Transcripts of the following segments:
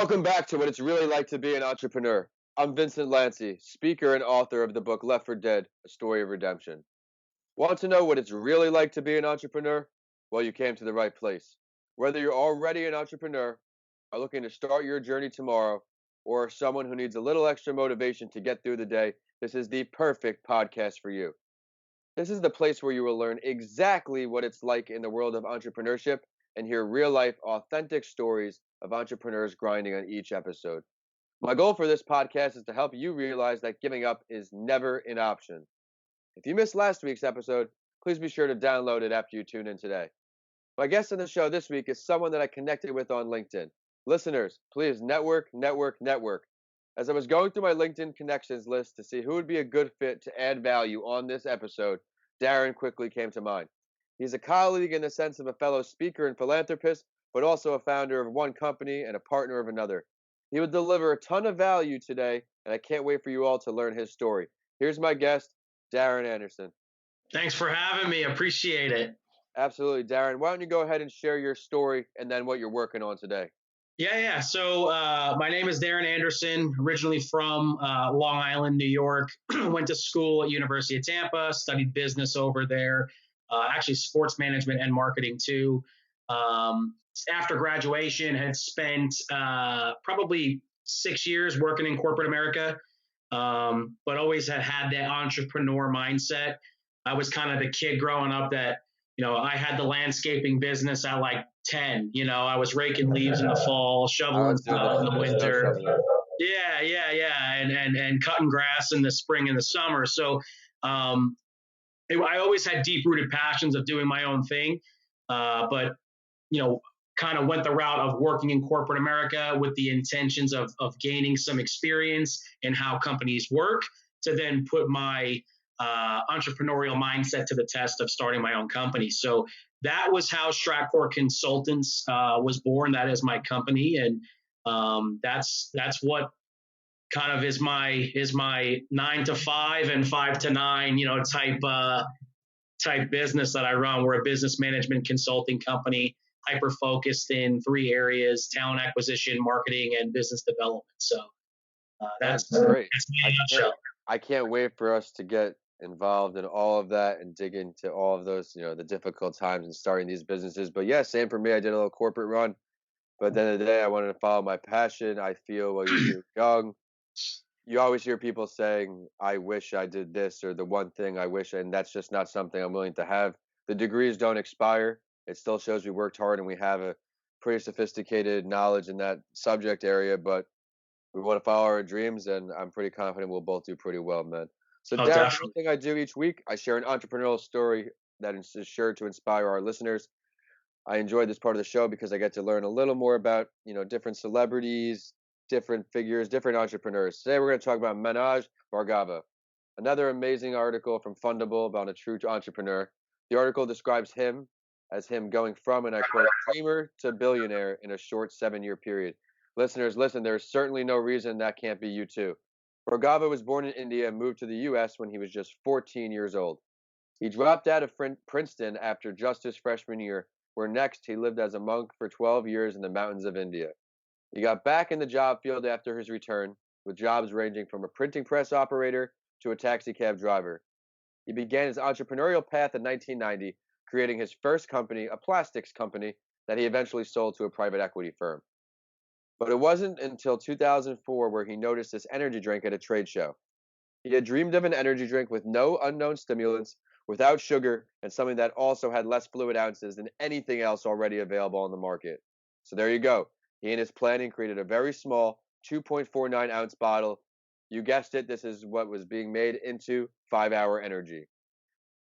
Welcome back to What It's Really Like to Be an Entrepreneur. I'm Vincent Lanci, speaker and author of the book Left for Dead, A Story of Redemption. Want to know what it's really like to be an entrepreneur? Well, you came to the right place. Whether you're already an entrepreneur, are looking to start your journey tomorrow, or are someone who needs a little extra motivation to get through the day, this is the perfect podcast for you. This is the place where you will learn exactly what it's like in the world of entrepreneurship and hear real life, authentic stories of entrepreneurs grinding on each episode. My goal for this podcast is to help you realize that giving up is never an option. If you missed last week's episode, please be sure to download it after you tune in today. My guest on the show this week is someone that I connected with on LinkedIn. Listeners, please network, network, network. As I was going through my LinkedIn connections list to see who would be a good fit to add value on this episode, Darren quickly came to mind. He's a colleague in the sense of a fellow speaker and philanthropist, but also a founder of one company and a partner of another. He will deliver a ton of value today, and I can't wait for you all to learn his story. Here's my guest, Darren Anderson. Thanks for having me. Appreciate it. Absolutely, Darren. Why don't you go ahead and share your story and then what you're working on today? Yeah. So my name is Darren Anderson, originally from Long Island, New York. Went to school at University of Tampa, studied business over there, actually sports management and marketing too. After graduation, had spent probably 6 years working in corporate America, but always had that entrepreneur mindset. I was kind of the kid growing up that, I had the landscaping business at like 10. I was raking leaves in the fall, shoveling snow in the winter. Yeah. And cutting grass in the spring and the summer. So I always had deep-rooted passions of doing my own thing, but, kind of went the route of working in corporate America with the intentions of gaining some experience in how companies work to then put my entrepreneurial mindset to the test of starting my own company. So that was how Statecore Consultants was born. That is my company, and that's what kind of is my 9 to 5 and 5 to 9, type business that I run. We're a business management consulting company, hyper focused in 3 areas: talent acquisition, marketing, and business development. So that's great. That's I can't wait for us to get involved in all of that and dig into all of those, the difficult times in starting these businesses. But yeah, same for me. I did a little corporate run, but at the end of the day, I wanted to follow my passion. I feel while you're young, you always hear people saying, I wish I did this, or the one thing I wish, and that's just not something I'm willing to have. The degrees don't expire. It still shows we worked hard and we have a pretty sophisticated knowledge in that subject area, but we want to follow our dreams, and I'm pretty confident we'll both do pretty well, man. So, Darren, one thing I do each week, I share an entrepreneurial story that is sure to inspire our listeners. I enjoy this part of the show because I get to learn a little more about, different celebrities, different figures, different entrepreneurs. Today, we're going to talk about Manoj Bhargava, another amazing article from Fundable about a true entrepreneur. The article describes him as him going from, and I quote, dreamer to billionaire in a short 7-year period. Listeners, listen, there's certainly no reason that can't be you too. Bhargava was born in India and moved to the U.S. when he was just 14 years old. He dropped out of Princeton after just his freshman year, where next he lived as a monk for 12 years in the mountains of India. He got back in the job field after his return, with jobs ranging from a printing press operator to a taxi cab driver. He began his entrepreneurial path in 1990, creating his first company, a plastics company, that he eventually sold to a private equity firm. But it wasn't until 2004 where he noticed this energy drink at a trade show. He had dreamed of an energy drink with no unknown stimulants, without sugar, and something that also had less fluid ounces than anything else already available on the market. So there you go. He and his planning created a very small 2.49 ounce bottle. You guessed it, this is what was being made into 5-Hour Energy.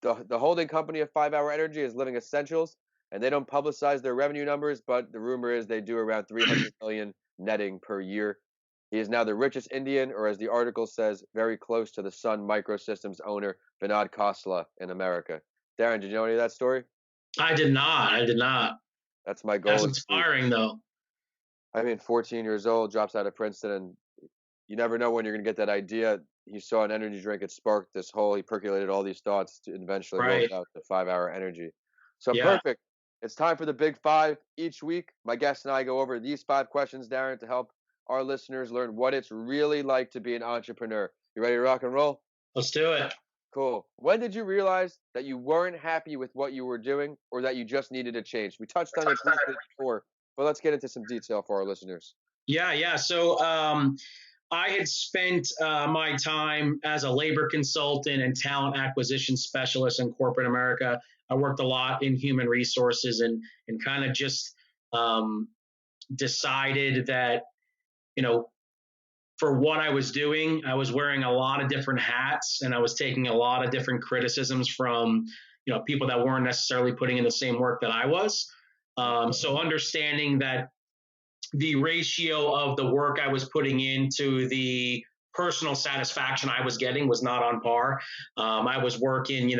The holding company of 5-Hour Energy is Living Essentials, and they don't publicize their revenue numbers, but the rumor is they do around 300 million netting per year. He is now the richest Indian, or as the article says, very close to the Sun Microsystems owner, Vinod Khosla, in America. Darren, did you know any of that story? I did not. That's my goal. That's inspiring, though. 14 years old, drops out of Princeton, and you never know when you're going to get that idea. He saw an energy drink, it sparked this whole, he percolated all these thoughts to eventually roll out the 5-Hour Energy. So perfect. It's time for the Big Five. Each week, my guests and I go over these 5 questions, Darren, to help our listeners learn what it's really like to be an entrepreneur. You ready to rock and roll? Let's do it. Cool. When did you realize that you weren't happy with what you were doing or that you just needed a change? We touched on it briefly before, but let's get into some detail for our listeners. Yeah. So I had spent my time as a labor consultant and talent acquisition specialist in corporate America. I worked a lot in human resources and kind of just decided that, you know, for what I was doing, I was wearing a lot of different hats and I was taking a lot of different criticisms from, people that weren't necessarily putting in the same work that I was. So understanding that the ratio of the work I was putting into the personal satisfaction I was getting was not on par. I was working,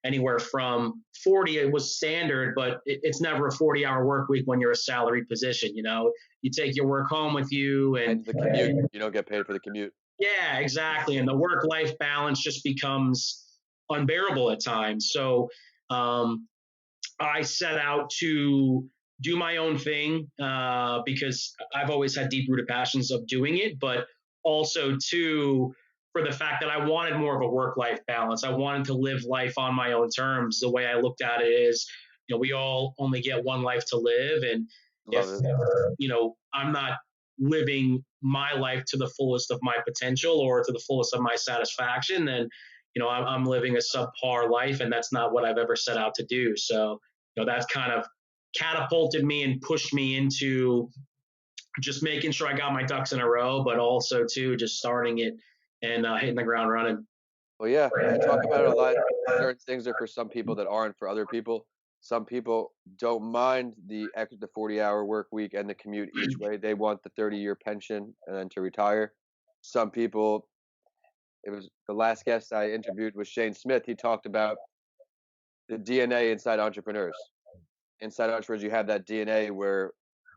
anywhere from 40, it was standard, but it's never a 40-hour work week when you're a salaried position. You take your work home with you And the commute, you don't get paid for the commute. Yeah, exactly. And the work-life balance just becomes unbearable at times. So I set out to do my own thing because I've always had deep-rooted passions of doing it, but also too for the fact that I wanted more of a work-life balance. I wanted to live life on my own terms. The way I looked at it is, we all only get one life to live, and if I'm not living my life to the fullest of my potential or to the fullest of my satisfaction, then I'm living a subpar life, and that's not what I've ever set out to do. So that's kind of catapulted me and pushed me into just making sure I got my ducks in a row, but also too just starting it and hitting the ground running. Well, yeah, you talk about it a lot. Certain things are for some people that aren't for other people. Some people don't mind the 40-hour work week and the commute each way. They want the 30-year pension and then to retire. Some people, it was the last guest I interviewed was Shane Smith. He talked about the DNA inside entrepreneurs. Inside entrepreneurs, you have that DNA where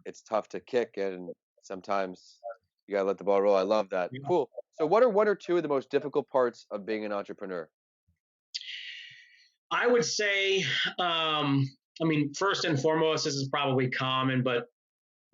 it's tough to kick and sometimes you got to let the ball roll. I love that. Cool. So what are one or two of the most difficult parts of being an entrepreneur? I would say, first and foremost, this is probably common, but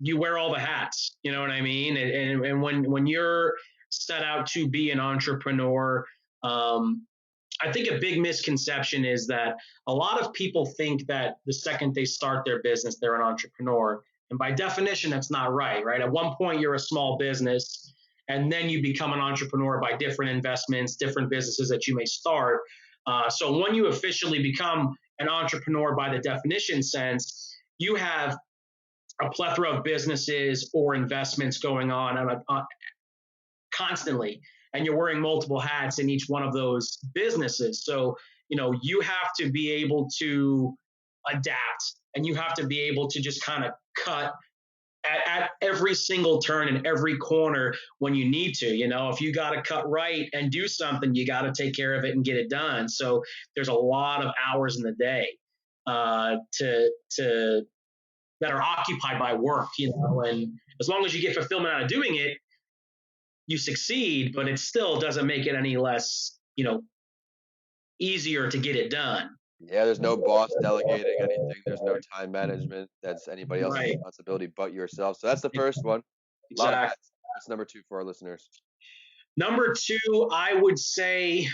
you wear all the hats, you know what I mean? And when you're set out to be an entrepreneur, I think a big misconception is that a lot of people think that the second they start their business, they're an entrepreneur. And by definition, that's not right? At one point, you're a small business, and then you become an entrepreneur by different investments, different businesses that you may start. So when you officially become an entrepreneur by the definition sense, you have a plethora of businesses or investments going on constantly, and you're wearing multiple hats in each one of those businesses. So, you have to be able to adapt, and you have to be able to just kind of cut at every single turn and every corner when you need to. If you got to cut right and do something, you got to take care of it and get it done. So there's a lot of hours in the day to that are occupied by work, and as long as you get fulfillment out of doing it, you succeed, but it still doesn't make it any less, easier to get it done. Yeah, there's no boss delegating anything. There's no time management. That's anybody else's responsibility but yourself. So that's the first one. Exactly. That's number two for our listeners. Number two, I would say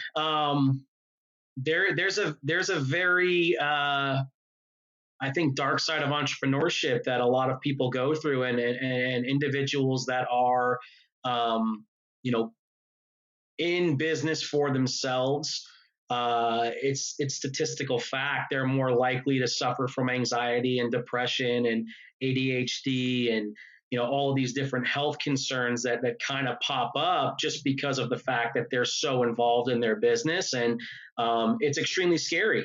there's a very I think dark side of entrepreneurship that a lot of people go through, and individuals that are in business for themselves. It's statistical fact they're more likely to suffer from anxiety and depression and ADHD and all of these different health concerns that kind of pop up just because of the fact that they're so involved in their business, and it's extremely scary.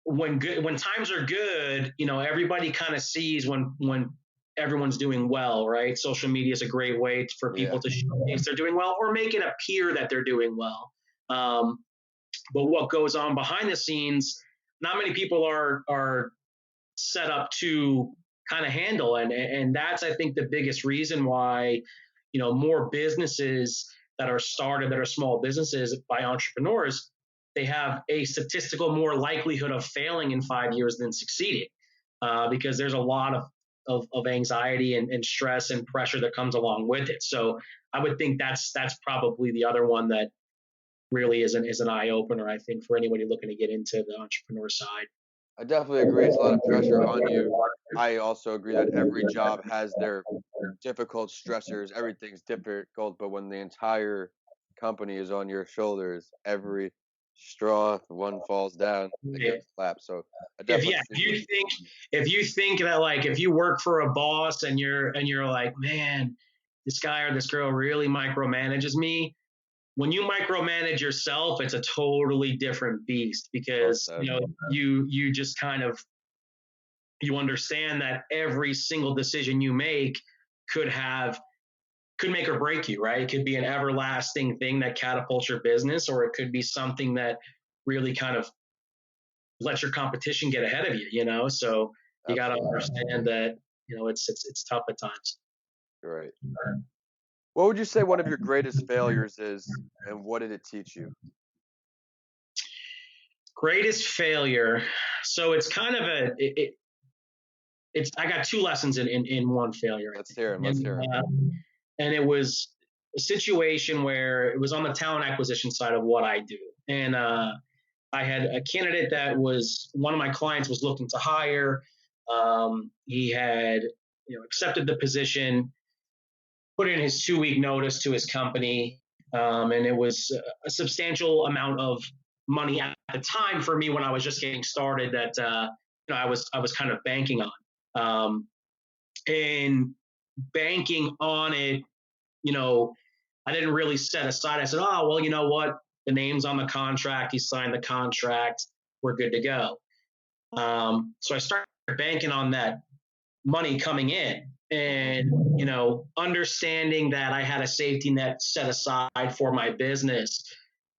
When times are good, everybody kind of sees when everyone's doing well, right? Social media is a great way for people to showcase they're doing well or make it appear that they're doing well. But what goes on behind the scenes, not many people are set up to kind of handle. And that's, I think, the biggest reason why, more businesses that are started that are small businesses by entrepreneurs, they have a statistical more likelihood of failing in 5 years than succeeding, because there's a lot of of anxiety and stress and pressure that comes along with it. So I would think that's probably the other one that really is an eye opener, I think, for anybody looking to get into the entrepreneur side. I definitely agree. It's a lot of pressure on you. I also agree that every job has their difficult stressors. Everything's difficult, but when the entire company is on your shoulders, every straw, if one falls down, it Yeah. gets slapped. So I If definitely yeah, see where if you think that, like, if you work for a boss and you're like, man, this guy or this girl really micromanages me. When you micromanage yourself, it's a totally different beast, well because said. you just kind of, you understand that every single decision you make could make or break you, right? It could be an everlasting thing that catapults your business, or it could be something that really kind of lets your competition get ahead of you, So you got to Absolutely. understand that, it's tough at times. Right. What would you say one of your greatest failures is, and what did it teach you? Greatest failure. So it's kind of it's I got two lessons in one failure, I Let's think. hear him. Let's hear him. And it was a situation where it was on the talent acquisition side of what I do. And I had a candidate that was one of my clients was looking to hire. He had accepted the position, put in his 2 week notice to his company, and it was a substantial amount of money at the time for me when I was just getting started that I was kind of banking on. And banking on it, I didn't really set aside. I said, oh, well, you know what? The name's on the contract. He signed the contract. We're good to go. So I started banking on that money coming in, and, understanding that I had a safety net set aside for my business,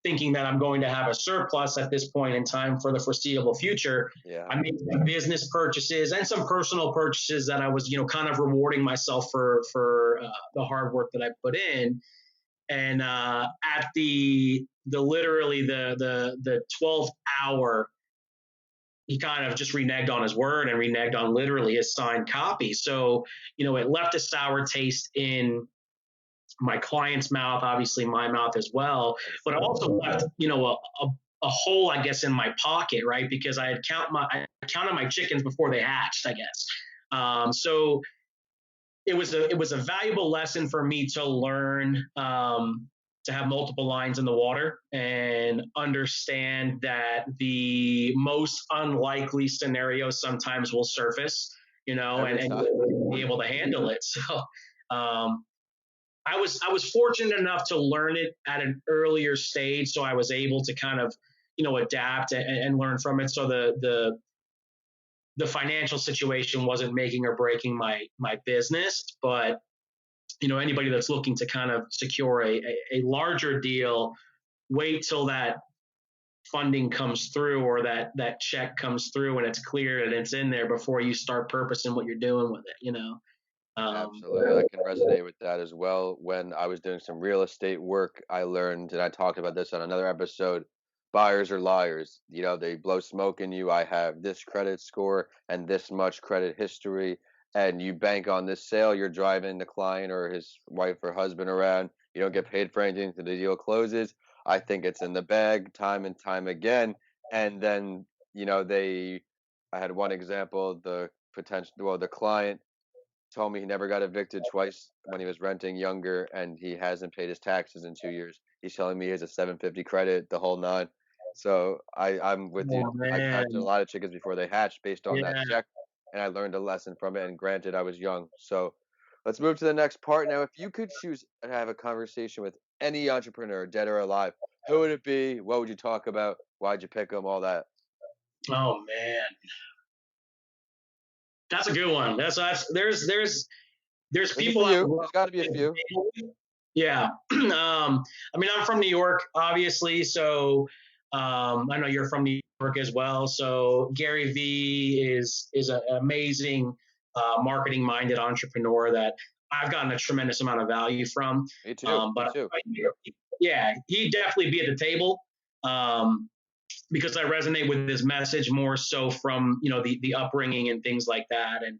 thinking that I'm going to have a surplus at this point in time for the foreseeable future. Yeah. I made some business purchases and some personal purchases that I was, kind of rewarding myself for the hard work that I put in. And at the literally the 12th hour, he kind of just reneged on his word and reneged on literally his signed copy. So, it left a sour taste in my client's mouth, obviously my mouth as well, but it also left, a hole, I guess, in my pocket, right? Because I counted my chickens before they hatched, I guess. So it was a valuable lesson for me to learn, to have multiple lines in the water and understand that the most unlikely scenarios sometimes will surface, and be able to handle it. So I was fortunate enough to learn it at an earlier stage, so I was able to kind of adapt and learn from it. So the financial situation wasn't making or breaking my business, but anybody that's looking to kind of secure a larger deal, wait till that funding comes through, or that check comes through and it's clear and it's in there before you start purposing what you're doing with it. Absolutely. I can resonate with that as well. When I was doing some real estate work, I learned, and I talked about this on another episode, buyers are liars. They blow smoke in you. I have this credit score and this much credit history, and you bank on this sale. You're driving the client or his wife or husband around. You don't get paid for anything until the deal closes. I think it's in the bag time and time again. And then, I had one example, the client told me he never got evicted twice when he was renting younger, and he hasn't paid his taxes in 2 years. He's telling me he has a 750 credit, the whole nine. So I'm with you. Oh I man, counted a lot of chickens before they hatched based on that yeah. check, and I learned a lesson from it. And granted, I was young. So let's move to the next part. Now, if you could choose and have a conversation with any entrepreneur, dead or alive, who would it be? What would you talk about? Why'd you pick them? All that. Oh man, that's a good one. There's There's a people out few. there. There's got to be a few. Yeah. I mean, I'm from New York, obviously. So I know you're from New York as well. So Gary Vee is an amazing marketing minded entrepreneur that I've gotten a tremendous amount of value from. Me too. Me But too. yeah, he'd definitely be at the table. Because I resonate with his message more so from the upbringing and things like that, and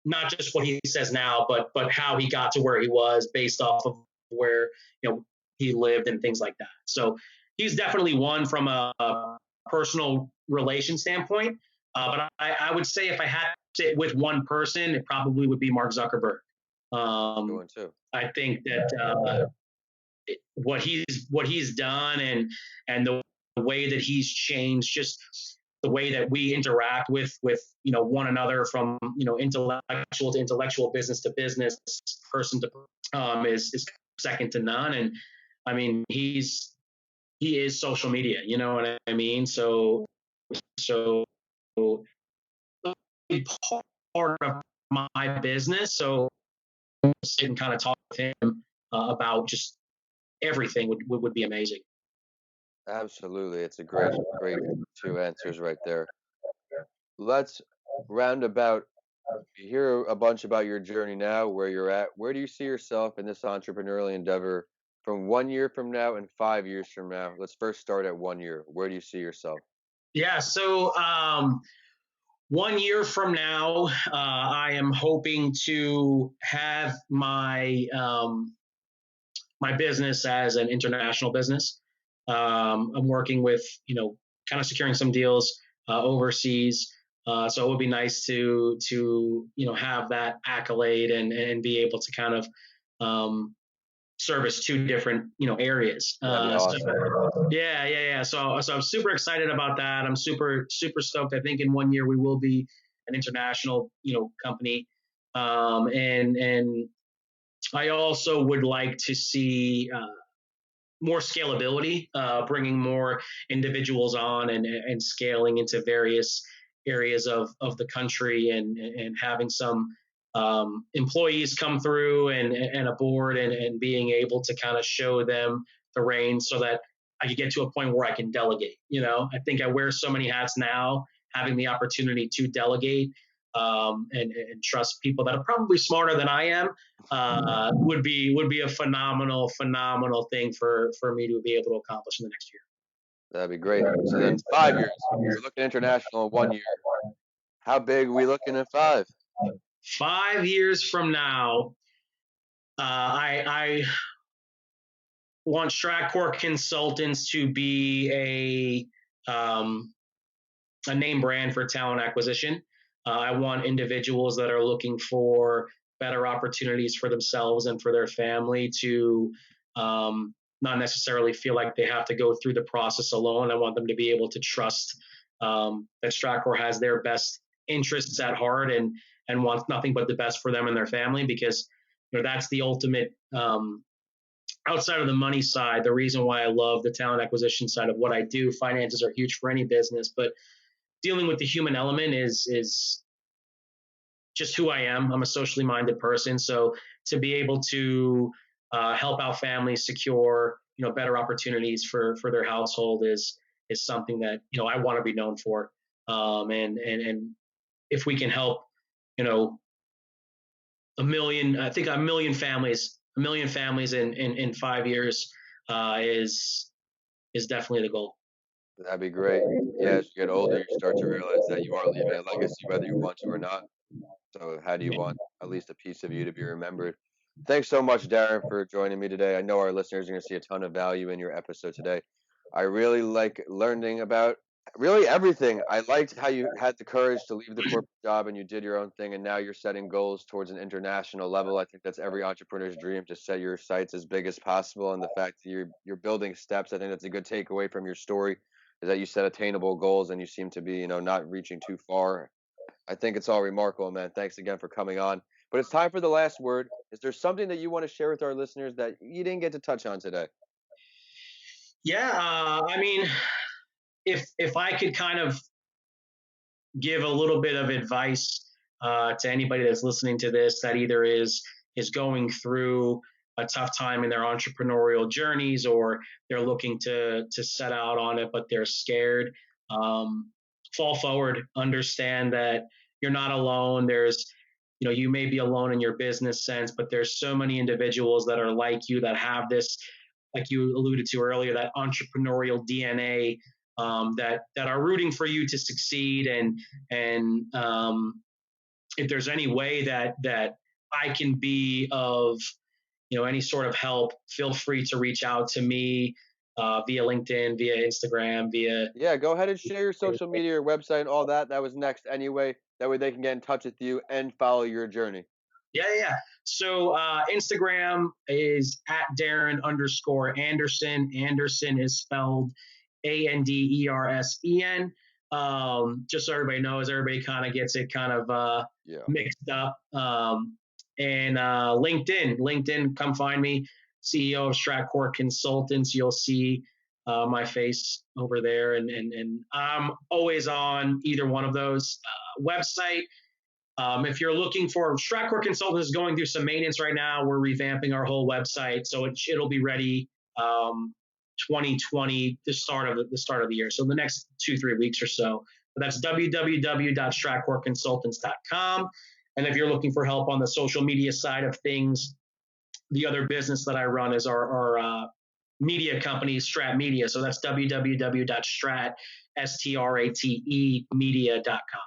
not just what he says now, but how he got to where he was based off of where he lived and things like that. So he's definitely one from a personal relation standpoint. But I would say if I had to sit with one person, it probably would be Mark Zuckerberg. Good one too. I think that what he's done and the way that he's changed, just the way that we interact with one another, from intellectual to intellectual, business to business, person to is second to none. And I mean, he is social media, you know what I mean? So part of my business. So sit and kind of talk with him about just everything would be amazing. Absolutely. It's a great two answers right there. Let's round about. You hear a bunch about your journey now, where you're at. Where do you see yourself in this entrepreneurial endeavor from 1 year from now and 5 years from now? Let's first start at 1 year. Where do you see yourself? Yeah. So 1 year from now, I am hoping to have my business as an international business. I'm working with, kind of securing some deals overseas. So it would be nice to have that accolade and be able to kind of service two different areas. That'd be awesome. Yeah. So I'm super excited about that. I'm super stoked. I think in 1 year we will be an international company, and I also would like to see more scalability, bringing more individuals on and scaling into various areas of the country, and having some employees come through and aboard, and being able to kind of show them the reins so that I could get to a point where I can delegate. I think I wear so many hats now, having the opportunity to delegate and trust people that are probably smarter than I am would be a phenomenal thing for me to be able to accomplish in the next year. That'd be great. So then 5 years. You're looking international in 1 year. How big are we looking at 5? 5 years from now, I want Statecore Consultants to be a name brand for talent acquisition. I want individuals that are looking for better opportunities for themselves and for their family to not necessarily feel like they have to go through the process alone. I want them to be able to trust that Statecore has their best interests at heart and wants nothing but the best for them and their family, because that's the ultimate. Outside of the money side, the reason why I love the talent acquisition side of what I do, finances are huge for any business, but dealing with the human element is just who I am. I'm a socially minded person. So to be able to help out families secure, better opportunities for their household is something that, I want to be known for. And if we can help, a million families in 5 years is definitely the goal. That'd be great. Yeah, as you get older, you start to realize that you are leaving a legacy, whether you want to or not. So how do you want at least a piece of you to be remembered? Thanks so much, Darren, for joining me today. I know our listeners are going to see a ton of value in your episode today. I really like learning about really everything. I liked how you had the courage to leave the corporate job and you did your own thing, and now you're setting goals towards an international level. I think that's every entrepreneur's dream, to set your sights as big as possible. And the fact that you're building steps, I think that's a good takeaway from your story, is that you set attainable goals and you seem to be, not reaching too far. I think it's all remarkable, man. Thanks again for coming on. But it's time for the last word. Is there something that you want to share with our listeners that you didn't get to touch on today? Yeah, I mean, if I could kind of give a little bit of advice to anybody that's listening to this, that either is going through a tough time in their entrepreneurial journeys, or they're looking to set out on it but they're scared, fall forward. Understand that you're not alone. There's you may be alone in your business sense, but there's so many individuals that are like you, that have this, like you alluded to earlier, that entrepreneurial DNA, that are rooting for you to succeed and if there's any way that I can be of any sort of help, feel free to reach out to me via LinkedIn, via Instagram, via. Yeah, go ahead and share your social media, your website, and all that. That was next anyway. That way they can get in touch with you and follow your journey. Yeah. So Instagram is at Darren_Anderson. Anderson is spelled Andersen. Just so everybody knows, everybody kind of gets it kind of mixed up. And LinkedIn, come find me, CEO of Statecore Consultants. You'll see my face over there, and I'm always on either one of those. Website. If you're looking for Statecore Consultants is going through some maintenance right now. We're revamping our whole website, so it'll be ready 2020, the start of the year. So the next 2-3 weeks or so. But that's www.stratecoreconsultants.com. And if you're looking for help on the social media side of things, the other business that I run is our media company, StrateMedia. So that's www.strate.media.com.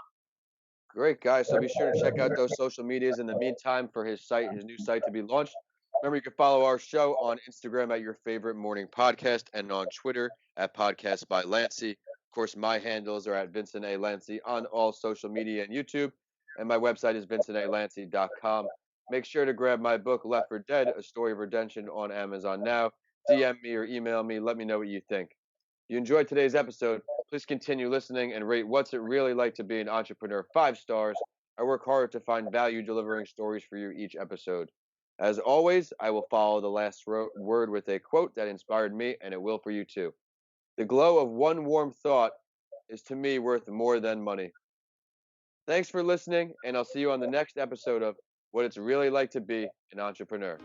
Great, guys. So be sure to check out those social medias in the meantime for his new site to be launched. Remember, you can follow our show on Instagram at Your Favorite Morning Podcast and on Twitter at Podcast by Lanci. Of course, my handles are at Vincent A. Lanci on all social media and YouTube. And my website is vincentalanci.com. Make sure to grab my book, Left for Dead, A Story of Redemption on Amazon now. DM me or email me. Let me know what you think. If you enjoyed today's episode, please continue listening and rate What's It Really Like to Be an Entrepreneur 5 stars. I work hard to find value delivering stories for you each episode. As always, I will follow the last word with a quote that inspired me, and it will for you too. The glow of one warm thought is to me worth more than money. Thanks for listening, and I'll see you on the next episode of What It's Really Like to Be an Entrepreneur.